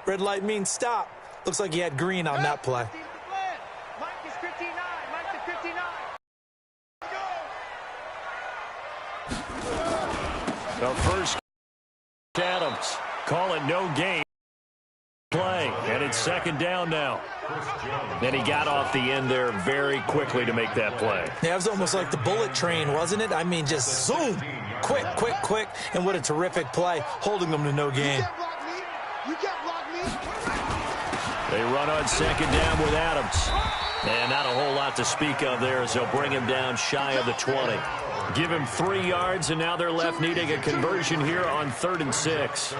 Red light means stop. Looks like he had green on that play. Mike is 59. Mike is 59. The first Adams. Call it no gain. Play, and it's second down now. And he got off the end there very quickly to make that play. Yeah, it was almost like the bullet train, wasn't it? I mean, just zoom. Quick, quick, quick. And what a terrific play, holding them to no gain. They run on second down with Adams. And not a whole lot to speak of there as they'll bring him down shy of the 20. Give him 3 yards, and now they're left needing a conversion here on 3rd and 6.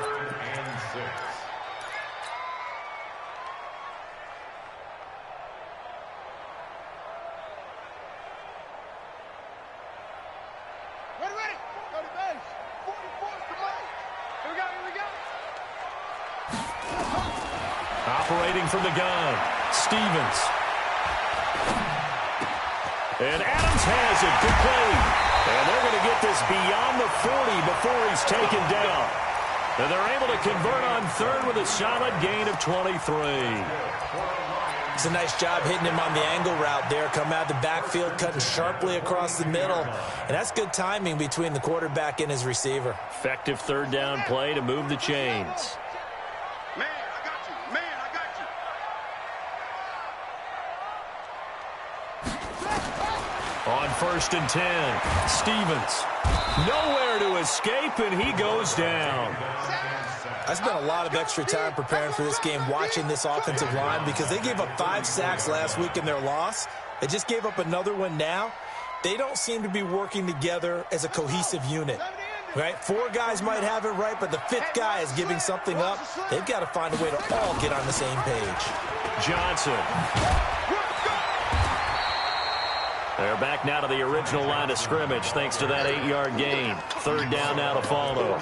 Operating from the gun, Stevens. And Adams has it, complete. And they're going to get this beyond the 40 before he's taken down. And they're able to convert on 3rd with a solid gain of 23. It's a nice job hitting him on the angle route there. Come out of the backfield, cutting sharply across the middle. And that's good timing between the quarterback and his receiver. Effective 3rd down play to move the chains. On 1st and 10, Stevens. Nowhere to escape, and he goes down. I spent a lot of extra time preparing for this game, watching this offensive line, because they gave up 5 sacks last week in their loss. They just gave up another one now. They don't seem to be working together as a cohesive unit. Right? 4 guys might have it right, but the 5th guy is giving something up. They've got to find a way to all get on the same page. Johnson. They're back now to the original line of scrimmage thanks to that 8-yard gain. 3rd down now to follow.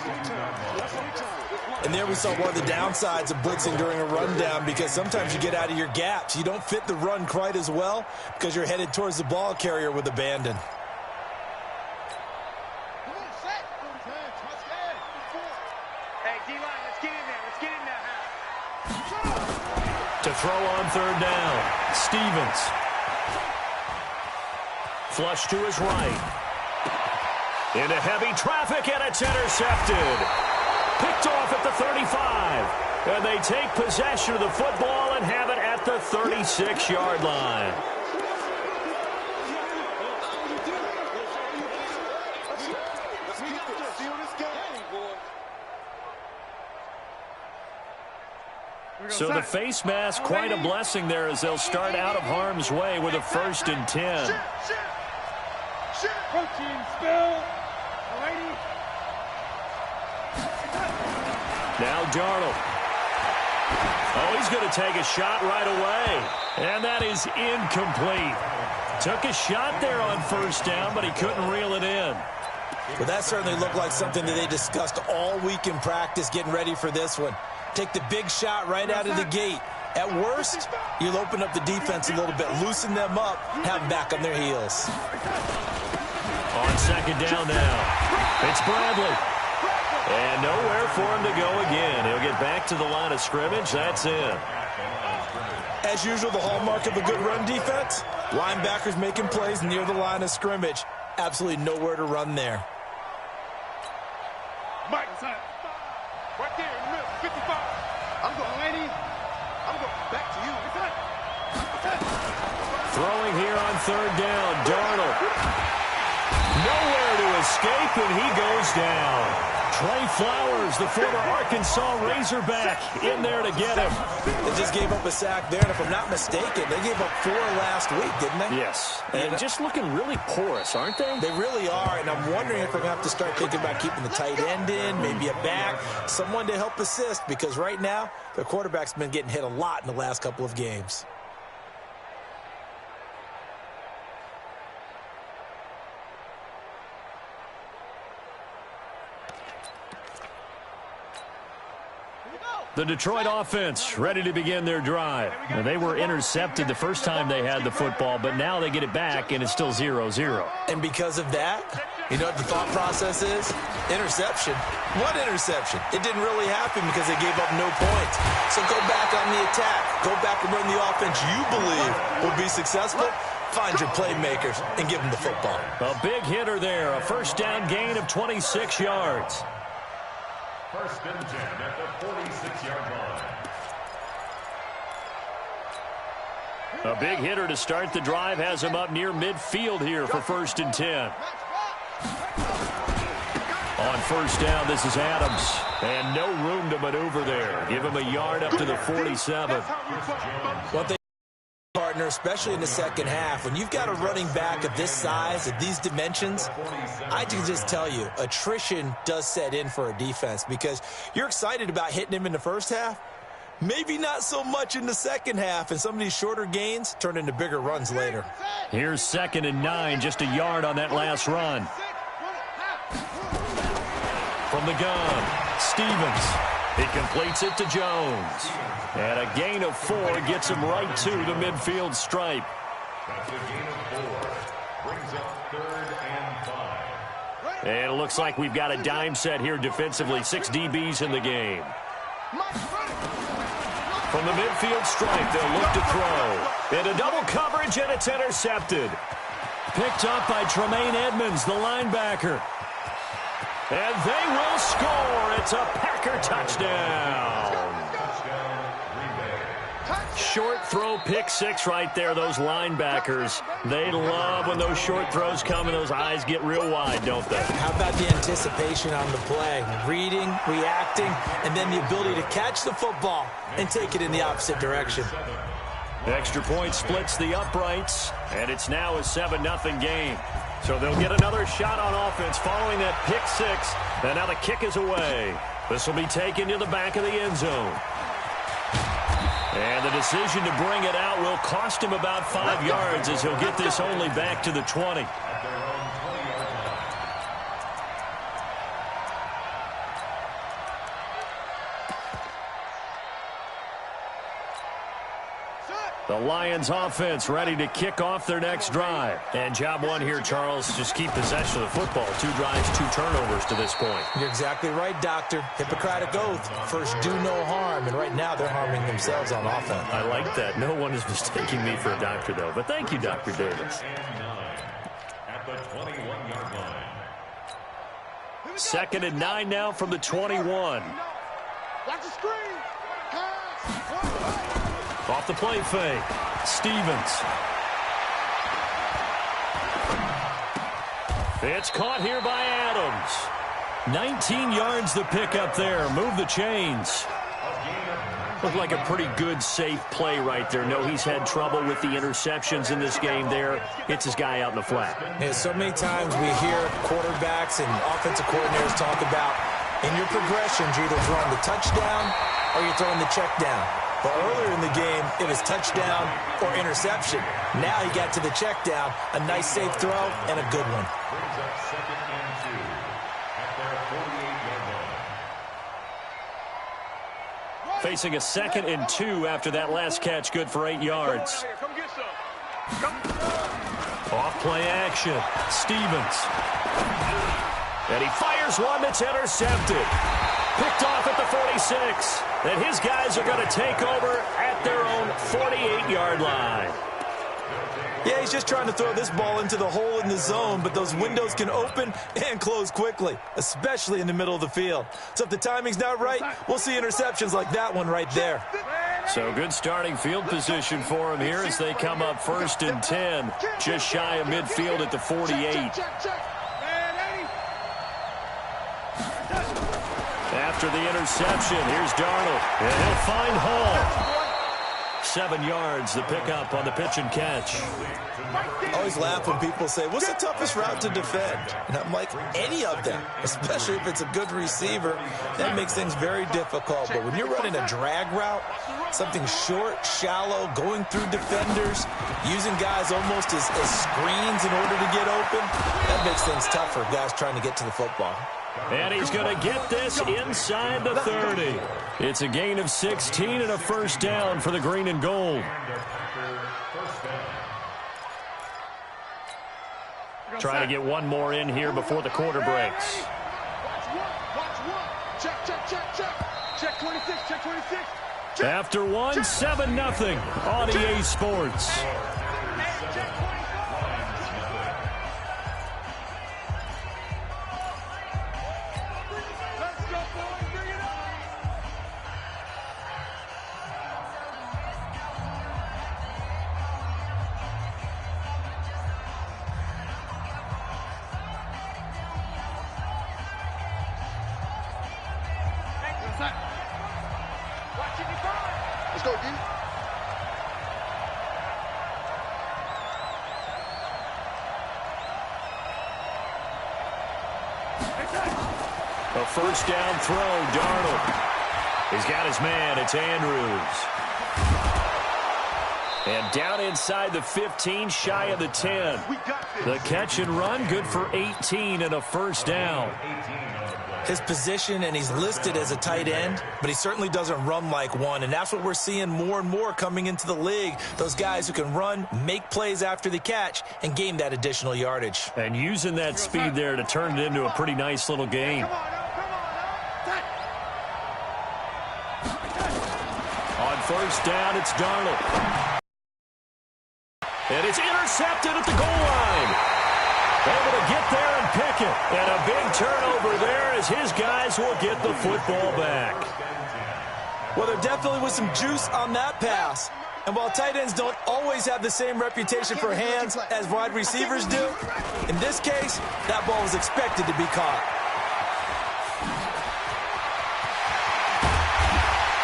And there we saw one of the downsides of blitzing during a rundown, because sometimes you get out of your gaps. You don't fit the run quite as well because you're headed towards the ball carrier with abandon. Hey, D-line, let's get in there. Let's get in there. To throw on 3rd down, Stevens. Flush to his right. Into heavy traffic, and it's intercepted. Picked off at the 35. And they take possession of the football and have it at the 36-yard line. So the face mask, quite a blessing there as they'll start out of harm's way with a 1st and 10. Now Darnold. Oh, he's going to take a shot right away. And that is incomplete. Took a shot there on 1st down, but he couldn't reel it in. Well, that certainly looked like something that they discussed all week in practice, getting ready for this one. Take the big shot right out of the gate. At worst, you'll open up the defense a little bit, loosen them up, have them back on their heels. On 2nd down now, it's Bradley. And nowhere for him to go again. He'll get back to the line of scrimmage. That's it. As usual, the hallmark of a good run defense, linebackers making plays near the line of scrimmage. Absolutely nowhere to run there. Mike, right there in the middle, 55. I'm going, lady. I'm going back to you. Throwing here on 3rd down, Darnold. Nowhere to escape, and he goes down. Trey Flowers, the former Arkansas Razorback, in there to get him. They just gave up a sack there, and if I'm not mistaken, they gave up 4 last week, didn't they? Yes. And just looking really porous, aren't they? They really are, and I'm wondering if we're going to have to start thinking about keeping the tight end in, maybe a back, someone to help assist, because right now, their quarterback's been getting hit a lot in the last couple of games. The Detroit offense ready to begin their drive. Now, they were intercepted the first time they had the football, but now they get it back, and it's still 0-0. And because of that, you know what the thought process is? Interception. What interception? It didn't really happen because they gave up no points. So go back on the attack. Go back and run the offense you believe will be successful. Find your playmakers and give them the football. A big hitter there. A first down gain of 26 yards. First and 10 at the 46-yard line. A big hitter to start the drive has him up near midfield here for first and 10. On first down, this is Adams. And no room to maneuver there. Give him a yard up to the 47. What they partner, especially in the second half, when you've got a running back of this size, of these dimensions, I can just tell you, attrition does set in for a defense because you're excited about hitting him in the first half. Maybe not so much in the second half, and some of these shorter gains turn into bigger runs later. Here's 2nd and 9, just a yard on that last run. From the gun, Stevens. He completes it to Jones. And a gain of 4 gets him right to the midfield stripe. That's a gain of 4. Brings up 3rd and 5. And it looks like we've got a dime set here defensively. 6 DBs in the game. From the midfield stripe, they'll look to throw. Into double coverage, and it's intercepted. Picked up by Tremaine Edmonds, the linebacker. And they will score. It's a Packer touchdown. Short throw, pick 6 right there. Those linebackers, they love when those short throws come and those eyes get real wide, don't they? How about the anticipation on the play? Reading, reacting, and then the ability to catch the football and take it in the opposite direction. Extra point splits the uprights, and it's now a 7-0 game. So they'll get another shot on offense following that pick 6. And now the kick is away. This will be taken to the back of the end zone. And the decision to bring it out will cost him about 5 yards as he'll get this only back to the 20. The Lions offense ready to kick off their next drive. And job one here, Charles, just keep possession of the football. 2 drives, 2 turnovers to this point. You're exactly right, Doctor. Hippocratic oath. First, do no harm. And right now, they're harming themselves on offense. I like that. No one is mistaking me for a doctor, though. But thank you, Dr. Davis. At the 21-yard line. 2nd and 9 now from the 21. Watch the screen. Off the play fake. Stevens. It's caught here by Adams. 19 yards the pick up there. Move the chains. Looked like a pretty good, safe play right there. No, he's had trouble with the interceptions in this game there. Hits his guy out in the flat. Yeah, so many times we hear quarterbacks and offensive coordinators talk about in your progressions, you're either throwing the touchdown or you're throwing the check down. But earlier in the game, it was touchdown or interception. Now he got to the check down, a nice safe throw, and a good one. Brings up 2nd and 2 at their 48-yard line. Facing a 2nd and 2 after that last catch, good for 8 yards. Come get some. Off play action. Stevens. And he fires one that's intercepted. Picked off at the 46. And his guys are going to take over at their own 48-yard line. Yeah, he's just trying to throw this ball into the hole in the zone, but those windows can open and close quickly, especially in the middle of the field. So if the timing's not right, we'll see interceptions like that one right there. So good starting field position for him here as they come up 1st and 10, just shy of midfield at the 48. After the interception, here's Darnold, and he'll find Hall. 7 yards, the pickup on the pitch and catch. I always laugh when people say, what's the toughest route to defend? And I'm like, any of them, especially if it's a good receiver. That makes things very difficult. But when you're running a drag route, something short, shallow, going through defenders, using guys almost as screens in order to get open, that makes things tough for guys trying to get to the football. And he's going to get this inside the 30. It's a gain of 16 and a first down for the green and gold. Trying to get one more in here before the quarter breaks. Watch one. Check 26, check 26. After one, 7-0 on EA Sports. Let's go, D. A first down throw, Darnold. He's got his man. It's Andrews. And down inside the 15, shy of the 10. The catch and run, good for 18 and a first down. His position, and he's listed as a tight end, but he certainly doesn't run like one, and that's what we're seeing more and more coming into the league. Those guys who can run, make plays after the catch, and gain that additional yardage. And using that speed there to turn it into a pretty nice little gain. On first down, it's Darnold. And it's intercepted at the goal line. Able to get there and pick it. And a big turnover there as his guys will get the football back. Well, there definitely was some juice on that pass. And while tight ends don't always have the same reputation for hands as wide receivers do, in this case, that ball was expected to be caught.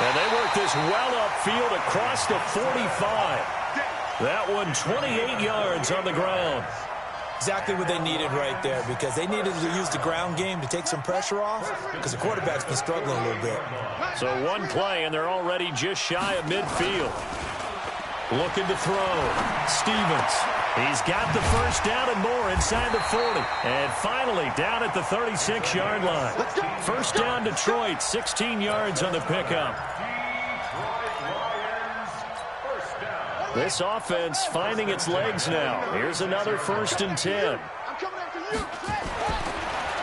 And they work this well upfield across the 45. That one 28 yards on the ground. Exactly what they needed right there, because they needed to use the ground game to take some pressure off, because the quarterback's been struggling a little bit. So one play, and they're already just shy of midfield. Looking to throw. Stevens. He's got the first down and more inside the 40. And finally down at the 36-yard line. First down Detroit, 16 yards on the pickup. This offense finding its legs now. Here's another 1st and 10.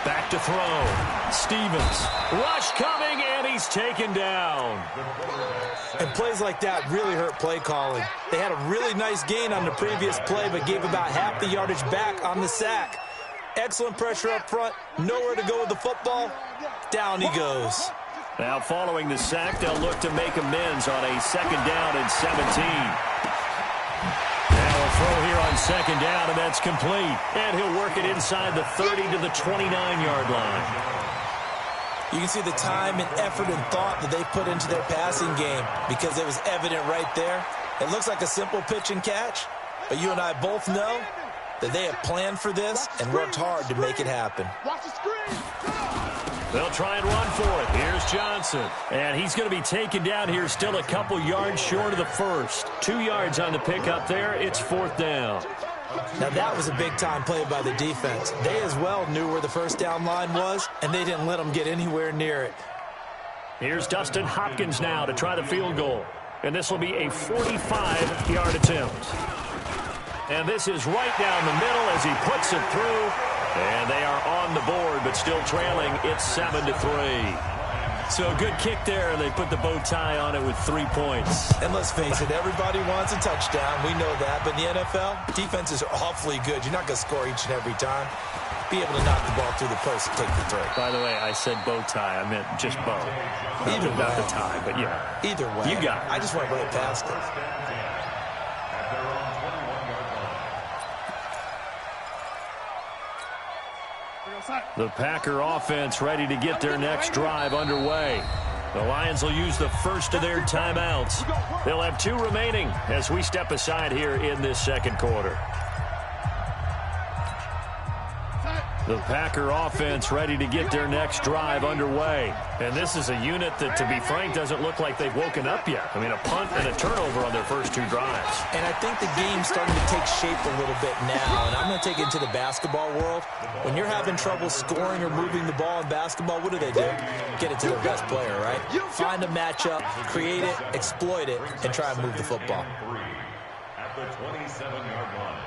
Back to throw. Stevens. Rush coming, and he's taken down. And plays like that really hurt play calling. They had a really nice gain on the previous play, but gave about half the yardage back on the sack. Excellent pressure up front. Nowhere to go with the football. Down he goes. Now following the sack, they'll look to make amends on a 2nd down and 17. Now a throw here on 2nd down, and that's complete. And he'll work it inside the 30 to the 29-yard line. You can see the time and effort and thought that they put into their passing game, because it was evident right there. It looks like a simple pitch and catch, but you and I both know that they have planned for this and worked hard to make it happen. Watch the screen. They'll try and run for it. Here's Johnson. And he's going to be taken down here, still a couple yards short of the first. 2 yards on the pickup there. It's 4th down. Now that was a big-time play by the defense. They as well knew where the first down line was, and they didn't let them get anywhere near it. Here's Dustin Hopkins now to try the field goal. And this will be a 45-yard attempt. And this is right down the middle as he puts it through. And they are on the board, but still trailing. It's 7-3. So a good kick there, and they put the bow tie on it with 3 points. And let's face it, everybody wants a touchdown. We know that. But in the NFL, defenses are awfully good. You're not going to score each and every time. Be able to knock the ball through the post and take the throw. By the way, I said bow tie. I meant just bow. Either way. Not the tie, but yeah. Either way. You got it. I just went right past it. The Packer offense ready to get their next drive underway. The Lions will use the first of their timeouts. They'll have 2 remaining as we step aside here in this 2nd quarter. The Packer offense ready to get their next drive underway. And this is a unit that, to be frank, doesn't look like they've woken up yet. I mean, a punt and a turnover on their first 2 drives. And I think the game's starting to take shape a little bit now. And I'm going to take it into the basketball world. When you're having trouble scoring or moving the ball in basketball, what do? Get it to their best player, right? Find a matchup, create it, exploit it, and try and move the football. At the 27-yard line.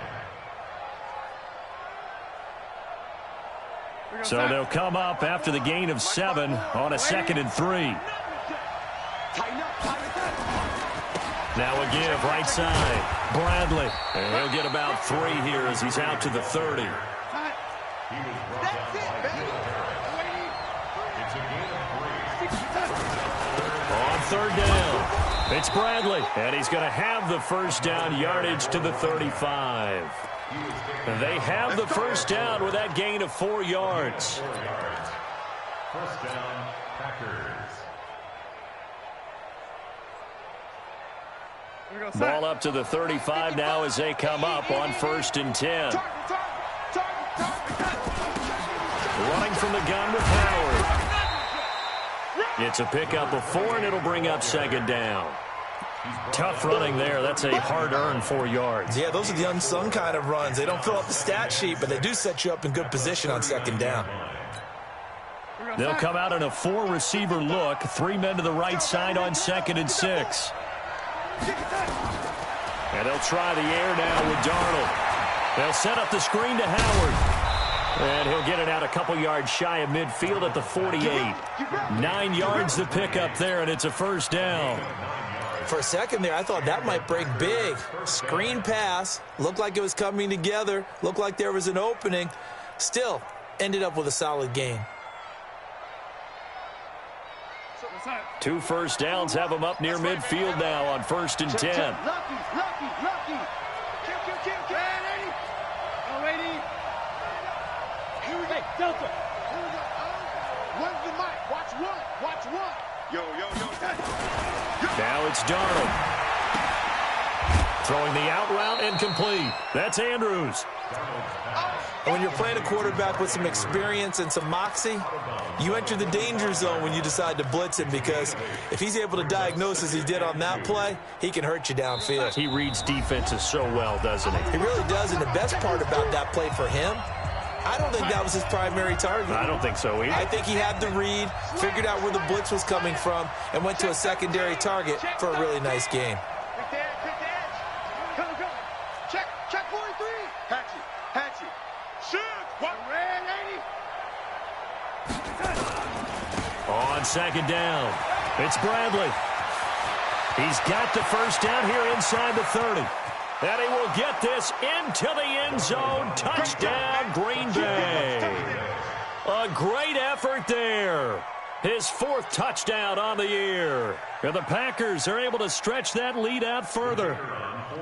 So they'll come up after the gain of 7 on a 2nd and 3. Now a give right side. Bradley. And he'll get about 3 here as he's out to the 30. On 3rd down, it's Bradley. And he's going to have the first down yardage to the 35. They have the first down with that gain of 4 yards. First down, Packers. Ball up to the 35 now as they come up on 1st and 10. Running from the gun with Howard. It's a pickup of 4, and it'll bring up 2nd down. Tough running there. That's a hard-earned 4 yards. Yeah, those are the unsung kind of runs. They don't fill up the stat sheet, but they do set you up in good position on 2nd down. They'll come out in a 4-receiver look. 3 men to the right side on 2nd and 6. And they'll try the air now with Darnold. They'll set up the screen to Howard. And he'll get it out a couple yards shy of midfield at the 48. 9 yards to pick up there, and it's a first down. For a second there, I thought that might break big. Screen pass, looked like it was coming together, looked like there was an opening. Still, ended up with a solid gain. 2 first downs have them up near midfield now on 1st and 10. Hey, Delta. When's the mic? Watch one. Yo. Now it's Darnold. Throwing the out route incomplete. That's Andrews. And when you're playing a quarterback with some experience and some moxie, you enter the danger zone when you decide to blitz him, because if he's able to diagnose as he did on that play, he can hurt you downfield. He reads defenses so well, doesn't he? He really does, and the best part about that play for him, I don't think that was his primary target. I don't think so either. I think he had the read, figured out where the blitz was coming from, and went to a secondary target for a really nice gain. Go. Check 43. Hatchet. Shoot. What? Red 80. On 2nd down, it's Bradley. He's got the first down here inside the 30. And he will get this into the end zone. Touchdown, Green Bay. A great effort there. His 4th touchdown on the year. And the Packers are able to stretch that lead out further.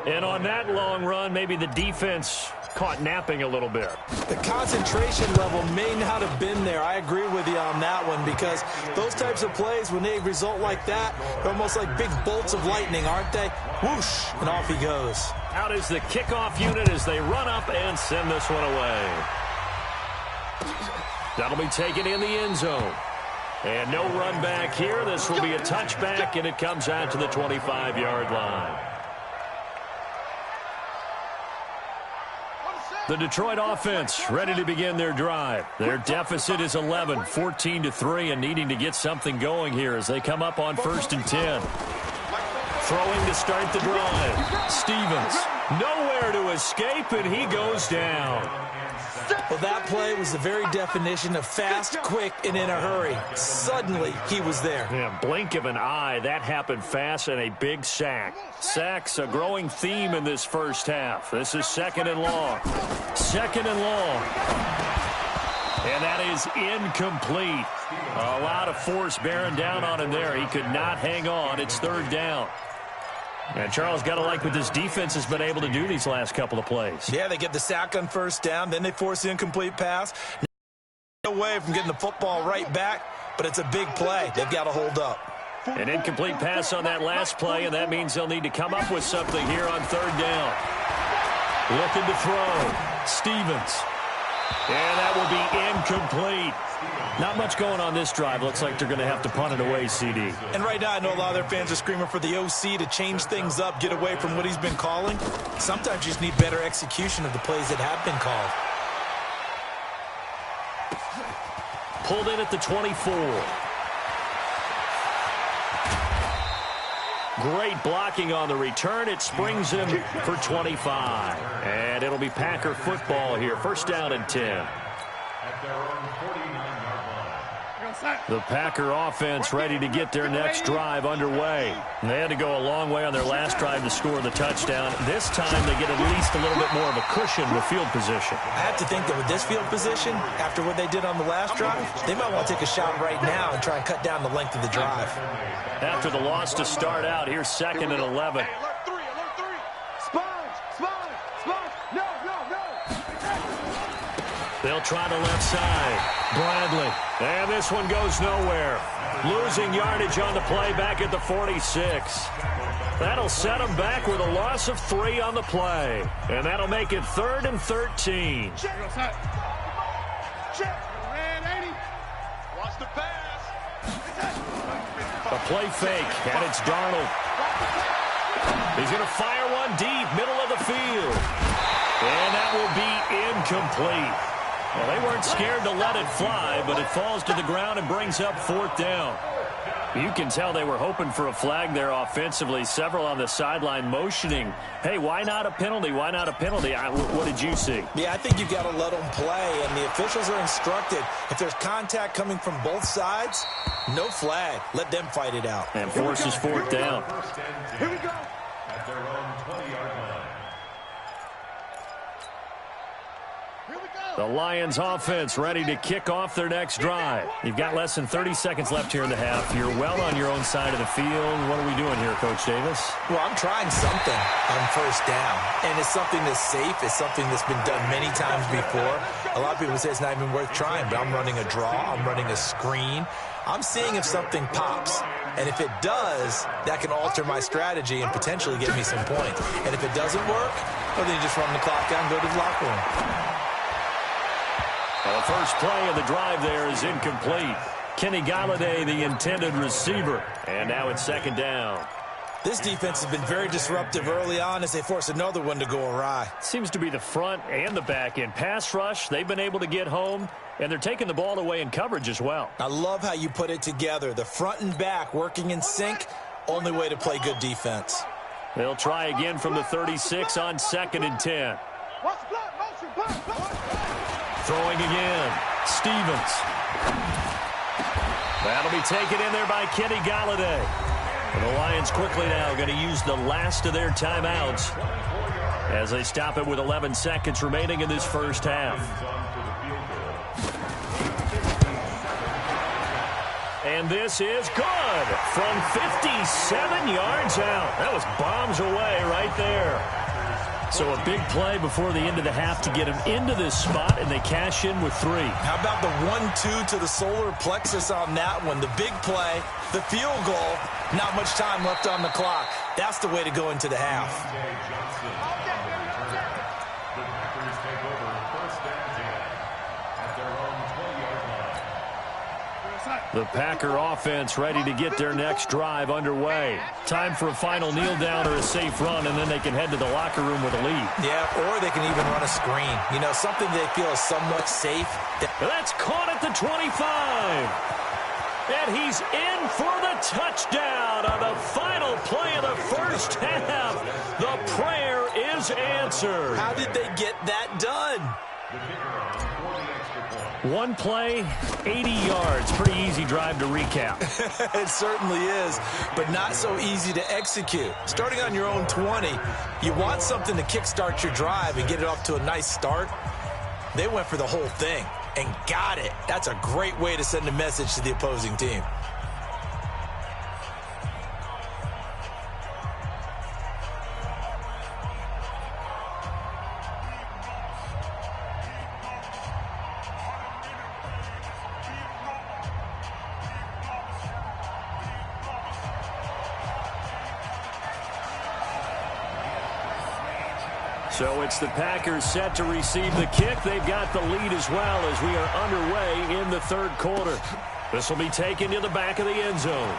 And on that long run, maybe the defense caught napping a little bit. The concentration level may not have been there. I agree with you on that one, because those types of plays, when they result like that, they're almost like big bolts of lightning, aren't they? Whoosh, and off he goes. Out is the kickoff unit as they run up and send this one away. That'll be taken in the end zone. And no run back here. This will be a touchback, and it comes out to the 25-yard line. The Detroit offense ready to begin their drive. Their deficit is 11, 14-3, and needing to get something going here as they come up on 1st and 10. Throwing to start the drive. Stevens, nowhere to escape, and he goes down. Well, that play was the very definition of fast, quick, and in a hurry. Suddenly, he was there. Yeah, blink of an eye, that happened fast, and a big sack. Sacks, a growing theme in this first half. This is 2nd and long. 2nd and long. And that is incomplete. A lot of force bearing down on him there. He could not hang on. It's 3rd down. And Charles, got to like what this defense has been able to do these last couple of plays. Yeah, they get the sack on 1st down, then they force the incomplete pass. No way from getting the football right back, but it's a big play. They've got to hold up. An incomplete pass on that last play, and that means they'll need to come up with something here on 3rd down. Looking to throw. Stevens. And that will be incomplete. Not much going on this drive. Looks like they're going to have to punt it away, CD. And right now, I know a lot of their fans are screaming for the OC to change things up, get away from what he's been calling. Sometimes you just need better execution of the plays that have been called. Pulled in at the 24. Great blocking on the return. It springs him for 25. And it'll be Packer football here. First down and 10. At their own 49-yard line. The Packer offense ready to get their next drive underway. They had to go a long way on their last drive to score the touchdown. This time they get at least a little bit more of a cushion with field position. I have to think that with this field position, after what they did on the last drive, they might want to take a shot right now and try and cut down the length of the drive. After the loss to start out, here's 2nd and 11. Hey, alert three. Sponge. No. They'll try the left side. Bradley. And this one goes nowhere. Losing yardage on the play back at the 46. That'll set them back with a loss of 3 on the play. And that'll make it 3rd and 13. Check. Red 80. Watch the pass. A play fake, and it's Darnold. He's going to fire one deep, middle of the field. And that will be incomplete. Well, they weren't scared to let it fly, but it falls to the ground and brings up 4th down. You can tell they were hoping for a flag there offensively. Several on the sideline motioning, hey, why not a penalty? Why not a penalty? What did you see? Yeah, I think you've got to let them play, and the officials are instructed, if there's contact coming from both sides, no flag. Let them fight it out. And forces 4th down. Here we go. At their own 20-yard line. The Lions offense ready to kick off their next drive. You've got less than 30 seconds left here in the half. You're well on your own side of the field. What are we doing here, Coach Davis? Well, I'm trying something on first down, and it's something that's safe. It's something that's been done many times before. A lot of people say it's not even worth trying, but I'm running a draw. I'm running a screen. I'm seeing if something pops. And if it does, that can alter my strategy and potentially get me some points. And if it doesn't work, well, then you just run the clock down and go to the locker room. Well, the first play of the drive there is incomplete. Kenny Galladay, the intended receiver. And now it's 2nd down. This defense has been very disruptive early on as they force another one to go awry. Seems to be the front and the back end. Pass rush, they've been able to get home, and they're taking the ball away in coverage as well. I love how you put it together. The front and back working in sync, only way to play good defense. They'll try again from the 36 on 2nd and 10. Watch the block. Motion. Throwing again. Stevens. That'll be taken in there by Kenny Galladay. And the Lions quickly now going to use the last of their timeouts as they stop it with 11 seconds remaining in this first half. And this is good from 57 yards out. That was bombs away right there. So a big play before the end of the half to get them into this spot, and they cash in with 3. How about the 1-2 to the solar plexus on that one? The big play, the field goal, not much time left on the clock. That's the way to go into the half. The Packers take over 1st and 10 at their own 20-yard line. The Packer offense ready to get their next drive underway. Time for a final kneel down or a safe run, and then they can head to the locker room with a lead. Yeah, or they can even run a screen. You know, something they feel is somewhat safe. That's caught at the 25. And he's in for the touchdown on the final play of the first half. The prayer is answered. How did they get that done? The kicker on for the extra point. One play, 80 yards. Pretty easy drive to recap. It certainly is, but not so easy to execute. Starting on your own 20, you want something to kickstart your drive and get it off to a nice start. They went for the whole thing and got it. That's a great way to send a message to the opposing team. So it's the Packers set to receive the kick. They've got the lead as well as we are underway in the third quarter. This will be taken to the back of the end zone.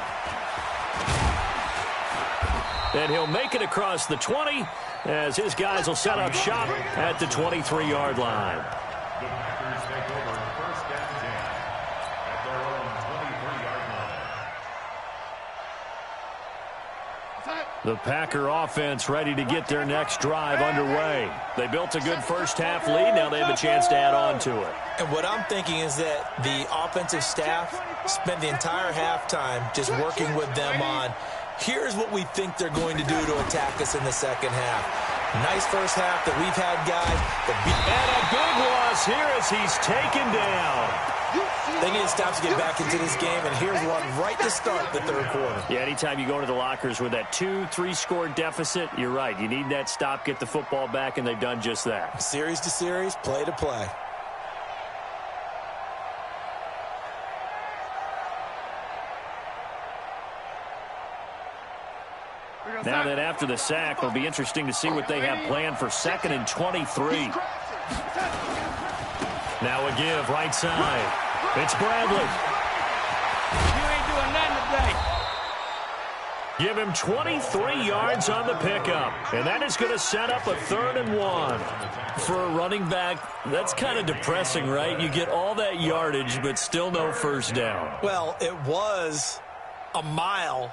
And he'll make it across the 20 as his guys will set up shop at the 23-yard line. The Packers take over first and 10 at their own 23-yard line. The Packer offense ready to get their next drive underway. They built a good first-half lead. Now they have a chance to add on to it. And what I'm thinking is that the offensive staff spent the entire halftime just working with them on, here's what we think they're going to do to attack us in the second half. Nice first half that we've had, guys. And a big loss here as he's taken down. They need to stop to get back into this game, and here's one right to start the third quarter. Yeah, anytime you go to the lockers with that 2-3 score deficit, you're right. You need that stop, get the football back, and they've done just that. Series to series, play to play. Now that after the sack, it'll be interesting to see what they have planned for 2nd and 23. Now a give, right side. It's Bradley. You ain't doing nothing today. Give him 23 yards on the pickup. And that is going to set up a 3rd and 1. For a running back, that's kind of depressing, right? You get all that yardage, but still no first down. Well, it was a mile,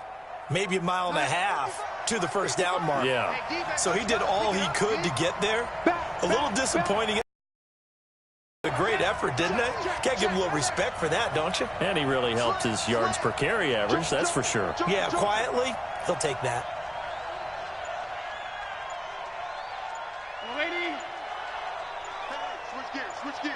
maybe a mile and a half to the first down mark. Yeah. So he did all he could to get there. A little disappointing. A great effort, didn't it? Got to give him a little respect for that, don't you? And he really helped his yards per carry average, that's for sure. Yeah, quietly, he'll take that. Lady. Switch gears.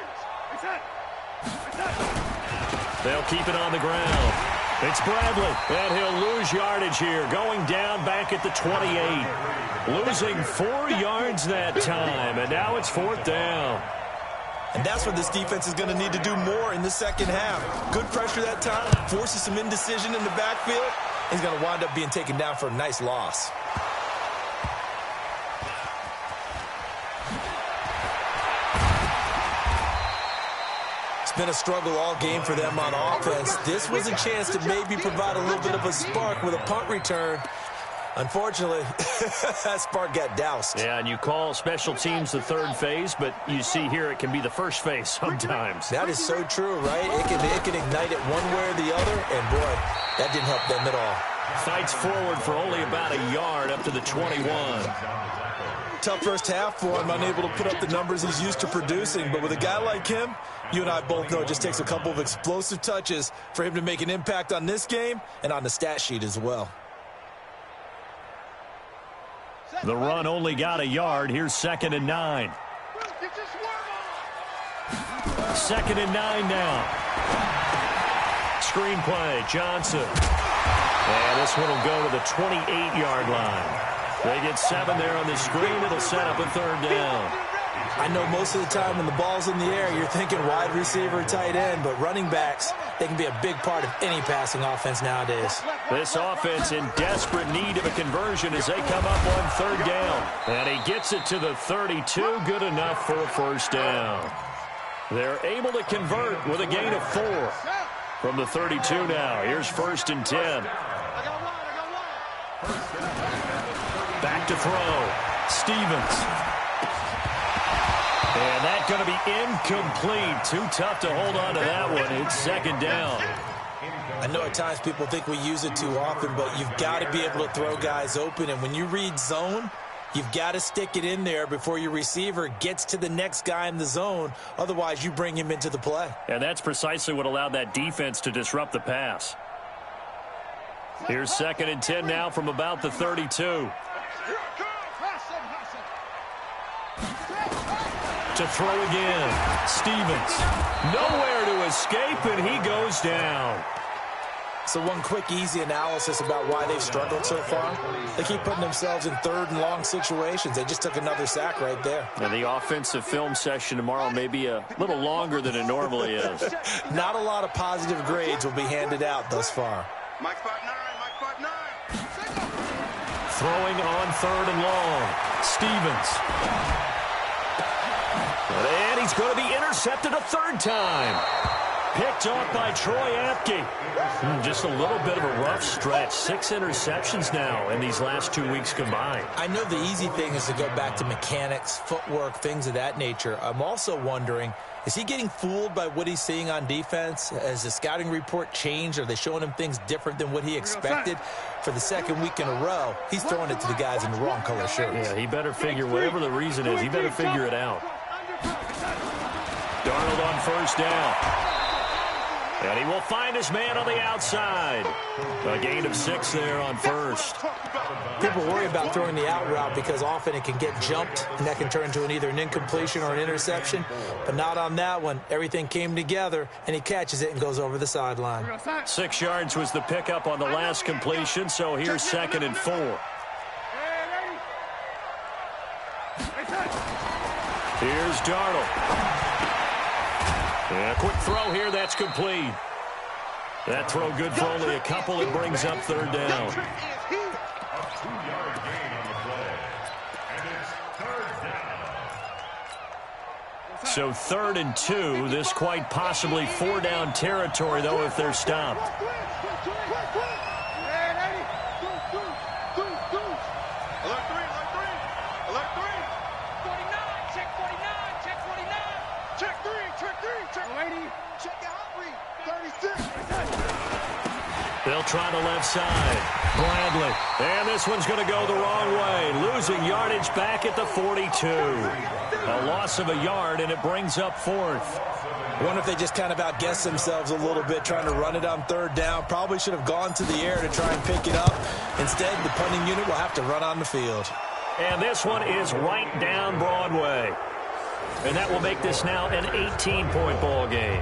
They'll keep it on the ground. It's Bradley, and he'll lose yardage here, going down back at the 28. Losing 4 yards that time, and now it's 4th down. And that's what this defense is going to need to do more in the second half. Good pressure that time, forces some indecision in the backfield. He's going to wind up being taken down for a nice loss. It's been a struggle all game for them on offense. This was a chance to maybe provide a little bit of a spark with a punt return. Unfortunately, that spark got doused. Yeah, and you call special teams the third phase, but you see here it can be the first phase sometimes. That is so true, right? It can ignite it one way or the other, and boy, that didn't help them at all. Fights forward for only about a yard up to the 21. Tough first half for him, unable to put up the numbers he's used to producing, but with a guy like him, you and I both know it just takes a couple of explosive touches for him to make an impact on this game and on the stat sheet as well. The run only got a yard. Here's 2nd and 9. 2nd and 9 now. Screenplay, Johnson. And this one will go to the 28-yard line. They get 7 there on the screen. It'll set up a 3rd down. I know most of the time when the ball's in the air, you're thinking wide receiver, tight end, but running backs, they can be a big part of any passing offense nowadays. This offense in desperate need of a conversion as they come up on 3rd down. And he gets it to the 32, good enough for a first down. They're able to convert with a gain of 4 from the 32 now. Here's 1st and 10. Back to throw. Stevens. And that's going to be incomplete. Too tough to hold on to that one. It's 2nd down. I know at times people think we use it too often, but you've got to be able to throw guys open. And when you read zone, you've got to stick it in there before your receiver gets to the next guy in the zone. Otherwise, you bring him into the play. And that's precisely what allowed that defense to disrupt the pass. Here's 2nd and 10 now from about the 32. To throw again. Stevens. Nowhere to escape, and he goes down. So one quick, easy analysis about why they've struggled so far. They keep putting themselves in 3rd and long situations. They just took another sack right there. And the offensive film session tomorrow may be a little longer than it normally is. Not a lot of positive grades will be handed out thus far. Mike 5'9", Mike 5'9". Throwing on 3rd and long. Stevens. And he's going to be intercepted a third time. Picked off by Troy Apke. Just a little bit of a rough stretch. 6 interceptions now in these last 2 weeks combined. I know the easy thing is to go back to mechanics, footwork, things of that nature. I'm also wondering, is he getting fooled by what he's seeing on defense? Has the scouting report changed? Are they showing him things different than what he expected? For the second week in a row, he's throwing it to the guys in the wrong color shirts. Yeah, he better figure, whatever the reason is, he better figure it out. Darnold on first down. And he will find his man on the outside. A gain of 6 there on first. People worry about throwing the out route because often it can get jumped, and that can turn into either an incompletion or an interception. But not on that one. Everything came together, and he catches it and goes over the sideline. 6 yards was the pickup on the last completion, so here's 2nd and 4. Here's Darnold. And a quick throw here, that's complete. That throw good for only a couple. It brings up 3rd down. A 2-yard gain on the play. And it's 3rd down. So 3rd and 2. This quite possibly 4-down territory, though, if they're stopped. They'll try the left side. Bradley. And this one's going to go the wrong way. Losing yardage back at the 42. A loss of a yard, and it brings up 4th. I wonder if they just kind of outguessed themselves a little bit trying to run it on 3rd down. Probably should have gone to the air to try and pick it up. Instead, the punting unit will have to run on the field. And this one is right down Broadway. And that will make this now an 18-point ball game.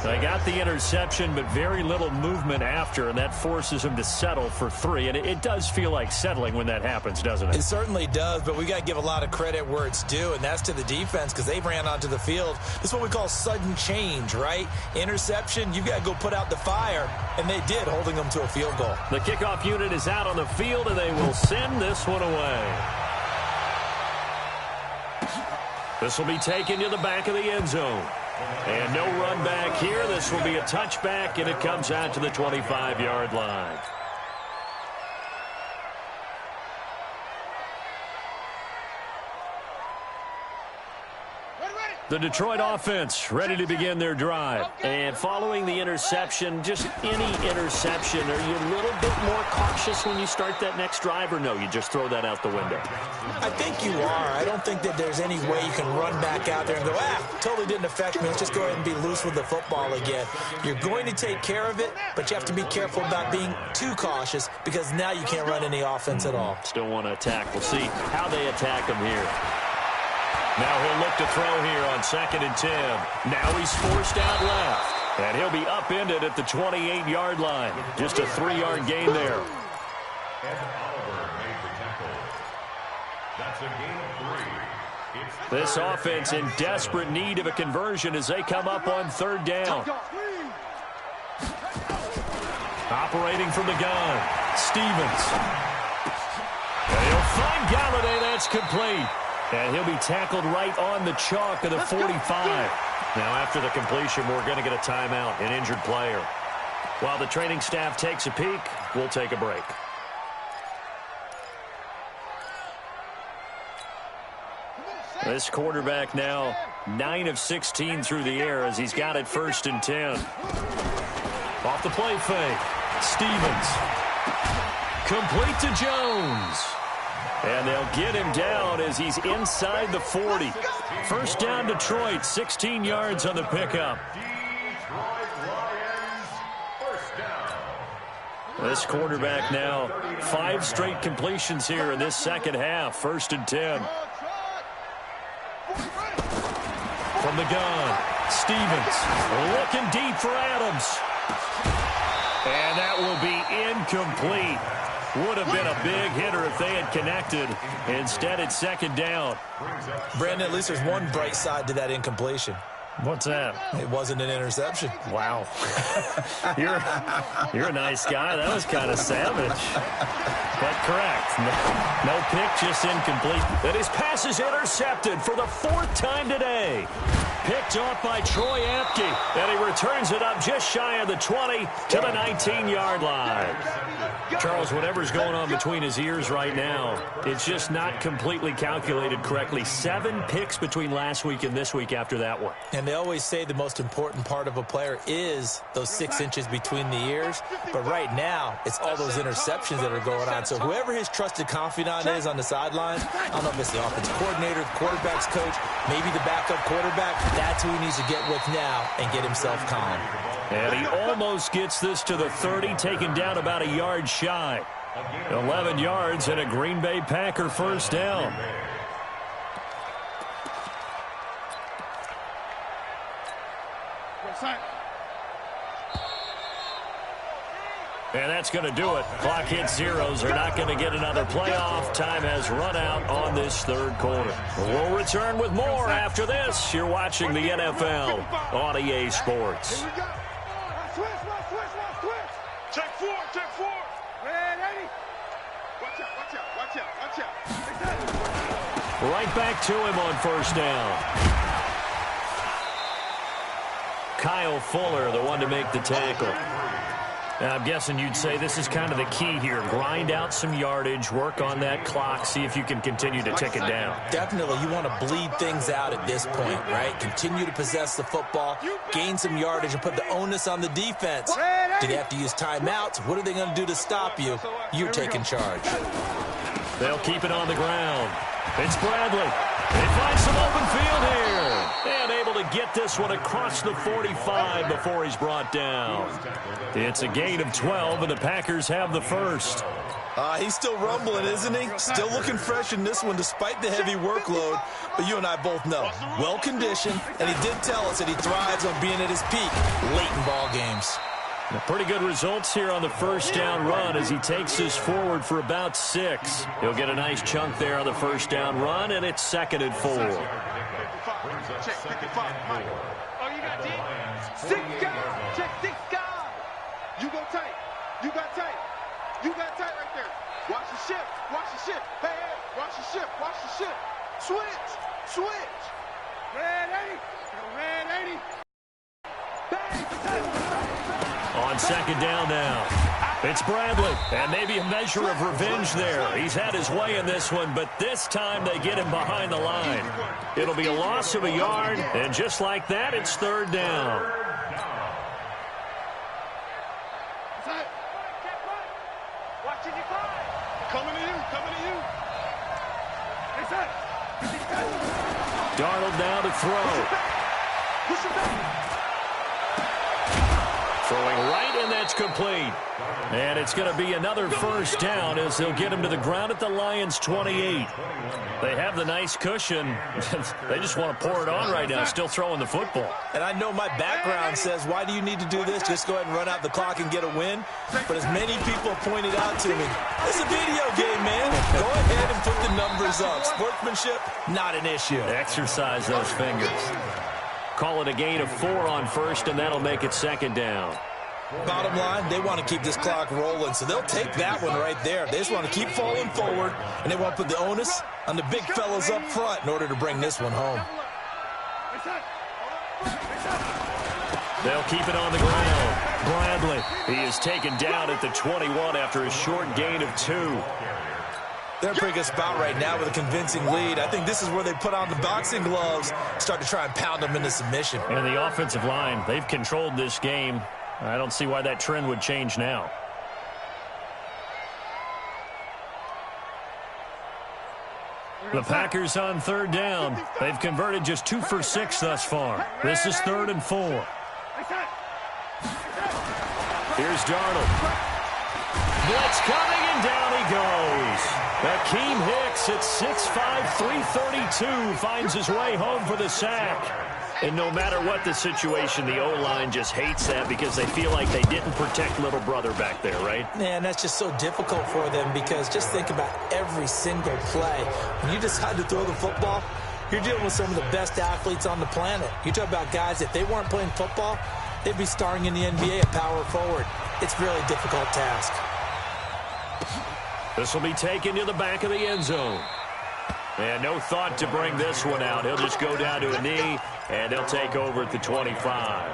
They got the interception, but very little movement after, and that forces him to settle for 3. And it does feel like settling when that happens, doesn't it? It certainly does, but we got to give a lot of credit where it's due, and that's to the defense because they ran onto the field. This is what we call sudden change, right? Interception, you've got to go put out the fire, and they did, holding them to a field goal. The kickoff unit is out on the field, and they will send this one away. This will be taken to the back of the end zone. And no run back here. This will be a touchback, and it comes out to the 25-yard line. The Detroit offense ready to begin their drive. And following the interception, just any interception, are you a little bit more cautious when you start that next drive, or no, you just throw that out the window? I think you are. I don't think that there's any way you can run back out there and go, totally didn't affect me. Let's just go ahead and be loose with the football again. You're going to take care of it, but you have to be careful about being too cautious because now you can't run any offense at all. Still want to attack. We'll see how they attack him here. Now he'll look to throw here on 2nd and 10. Now he's forced out left. And he'll be upended at the 28-yard line. Just a 3-yard gain there. And Oliver made the tackle. That's a gain of 3. This offense in desperate need of a conversion as they come up on 3rd down. Operating from the gun, Stevens. And he'll find Galladay. That's complete. And he'll be tackled right on the chalk of the 45. Now, after the completion, we're going to get a timeout, an injured player. While the training staff takes a peek, we'll take a break. This quarterback now 9 of 16 through the air as he's got it 1st and 10. Off the play fake. Stevens. Complete to Jones. And they'll get him down as he's inside the 40. 1st down Detroit, 16 yards on the pickup. This quarterback now 5 straight completions here in this second half. 1st and 10. From the gun, Stevens looking deep for Adams. And that will be incomplete. Would have been a big hitter if they had connected. Instead, it's 2nd down. Brandon, at least there's one bright side to that incompletion. What's that? It wasn't an interception. Wow. You're a nice guy. That was kind of savage. But correct. No pick, just incomplete. And his pass is intercepted for the 4th time today. Picked off by Troy Apke. And he returns it up just shy of the 20 to the 19-yard line. Charles, whatever's going on between his ears right now, it's just not completely calculated correctly. 7 picks between last week and this week after that one. And they always say the most important part of a player is those 6 inches between the ears. But right now, it's all those interceptions that are going on. So whoever his trusted confidant is on the sideline, I don't know if it's the offensive coordinator, the quarterback's coach, maybe the backup quarterback, that's who he needs to get with now and get himself calm. And he almost gets this to the 30, taken down about a yard shy. 11 yards and a Green Bay Packer first down. And that's going to do it. Clock hits zeros. They're not going to get another playoff. Time has run out on this 3rd quarter. We'll return with more after this. You're watching the NFL on EA Sports. Here we go. Switch. Check 4. Red 80. Watch out. Right back to him on first down. Kyle Fuller, the one to make the tackle. Now, I'm guessing you'd say this is kind of the key here. Grind out some yardage, work on that clock, see if you can continue to tick it down. Definitely, you want to bleed things out at this point, right? Continue to possess the football, gain some yardage, and put the onus on the defense. Do they have to use timeouts? What are they going to do to stop you? You're taking charge. They'll keep it on the ground. It's Bradley. They find some open field here. And able to get this one across the 45 before he's brought down. It's a gain of 12, and the Packers have the first. He's still rumbling, isn't he? Still looking fresh in this one despite the heavy workload. But you and I both know, well-conditioned, and he did tell us that he thrives on being at his peak late in ball games. Pretty good results here on the first down run as he takes this forward for about 6. He'll get a nice chunk there on the first down run, and it's 2nd and 4. Check 55, Mike. Oh, you got 6 guys. Check 6 guys. You go tight. You got tight right there. Watch the ship. Hey, watch the ship. Switch. Red 80. Bang. On 2nd down now. It's Bradley, and maybe a measure of revenge there. He's had his way in this one, but this time they get him behind the line. It'll be a loss of a yard, and just like that, it's 3rd down. Coming to you. Darnold now to throw. Push it back. Throwing right, and that's complete. And it's going to be another first down as they'll get him to the ground at the Lions' 28. They have the nice cushion. They just want to pour it on right now, still throwing the football. And I know my background says, why do you need to do this? Just go ahead and run out the clock and get a win. But as many people pointed out to me, it's a video game, man. Go ahead and put the numbers up. Sportsmanship, not an issue. Exercise those fingers. Call it a gain of 4 on first, and that'll make it 2nd down. Bottom line, they want to keep this clock rolling, so they'll take that one right there. They just want to keep falling forward, and they want to put the onus on the big fellas up front in order to bring this one home. They'll keep it on the ground. Bradley, he is taken down at the 21 after a short gain of 2. They're in a pretty good spot right now with a convincing lead. I think this is where they put on the boxing gloves, start to try and pound them into submission. And the offensive line, they've controlled this game. I don't see why that trend would change now. The Packers on 3rd down. They've converted just 2 for 6 thus far. This is 3rd and 4. Here's Darnold. Blitz coming, and down he goes. Akeem Hicks at 6'5", 332 finds his way home for the sack. And no matter what the situation, the O-line just hates that because they feel like they didn't protect little brother back there, right? Man, that's just so difficult for them because just think about every single play. When you decide to throw the football, You're dealing with some of the best athletes on the planet. You talk about guys, if they weren't playing football, they'd be starring in the NBA at power forward. It's a really difficult task. This will be taken to the back of the end zone. And no thought to bring this one out. He'll just go down to a knee, and he'll take over at the 25.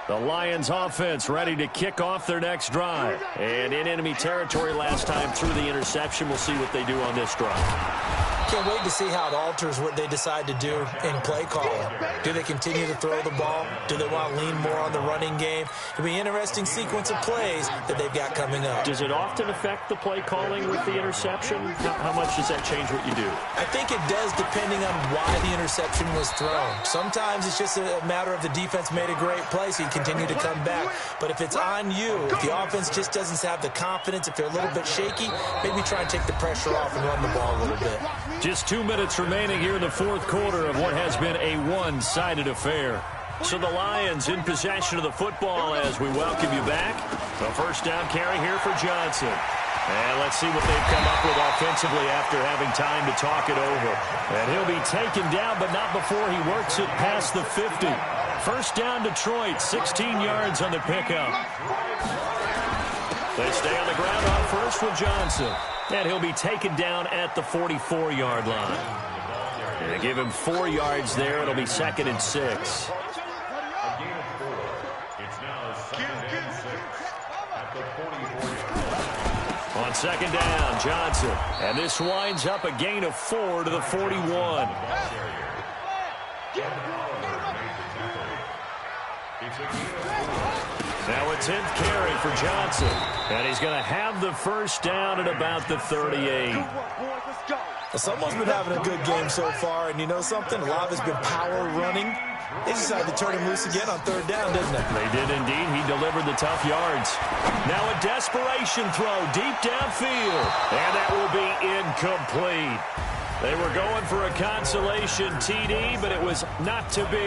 The Lions offense ready to kick off their next drive. And in enemy territory last time through the interception. We'll see what they do on this drive. Can't wait to see how it alters what they decide to do in play calling. Do they continue to throw the ball? Do they want to lean more on the running game? It'll be an interesting sequence of plays that they've got coming up. Does it often affect the play calling with the interception? How much does that change what you do? I think it does, depending on why the interception was thrown. Sometimes it's just a matter of the defense made a great play, so you continue to come back. But if it's on you, if the offense just doesn't have the confidence, if they're a little bit shaky, maybe try and take the pressure off and run the ball a little bit. Just 2 minutes remaining here in the fourth quarter of what has been a one-sided affair. So the Lions in possession of the football as we welcome you back. The first down carry here for Johnson. And let's see what they've come up with offensively after having time to talk it over. And he'll be taken down, but not before he works it past the 50. First down Detroit, 16 yards on the pickup. They stay on the ground on first with Johnson. And he'll be taken down at the 44-yard line. And they give him 4 yards there. It'll be 2nd and 6. On second down, Johnson. And this winds up a gain of 4 to the 41. Now a 10th carry for Johnson. And he's going to have the first down at about the 38. Well, someone's been having a good game so far, and you know something? A lot of it's been power running. They decided to turn him loose again on third down, didn't they? They did indeed. He delivered the tough yards. Now a desperation throw deep downfield. And that will be incomplete. They were going for a consolation TD, but it was not to be.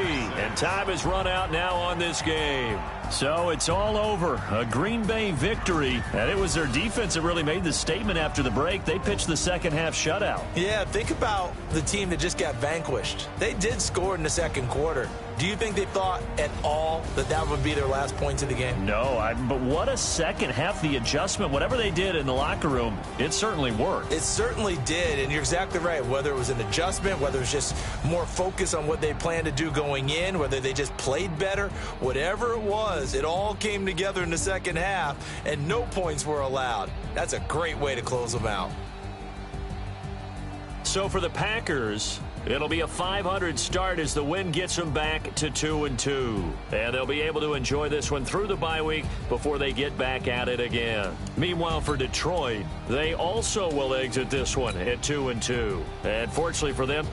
And time has run out now on this game. So it's all over. A Green Bay victory. And it was their defense that really made the statement after the break. They pitched the second half shutout. Yeah, think about the team that just got vanquished. They did score in the second quarter. Do you think they thought at all that that would be their last points of the game? No, but what a second half. The adjustment, whatever they did in the locker room, it certainly worked. It certainly did, and you're exactly right. Whether it was an adjustment, whether it was just more focus on what they planned to do going in, whether they just played better, whatever it was, it all came together in the second half, and no points were allowed. That's a great way to close them out. So for the Packers, it'll be a .500 start as the win gets them back to 2-2. And they'll be able to enjoy this one through the bye week before they get back at it again. Meanwhile, for Detroit, they also will exit this one at 2-2. And fortunately for them,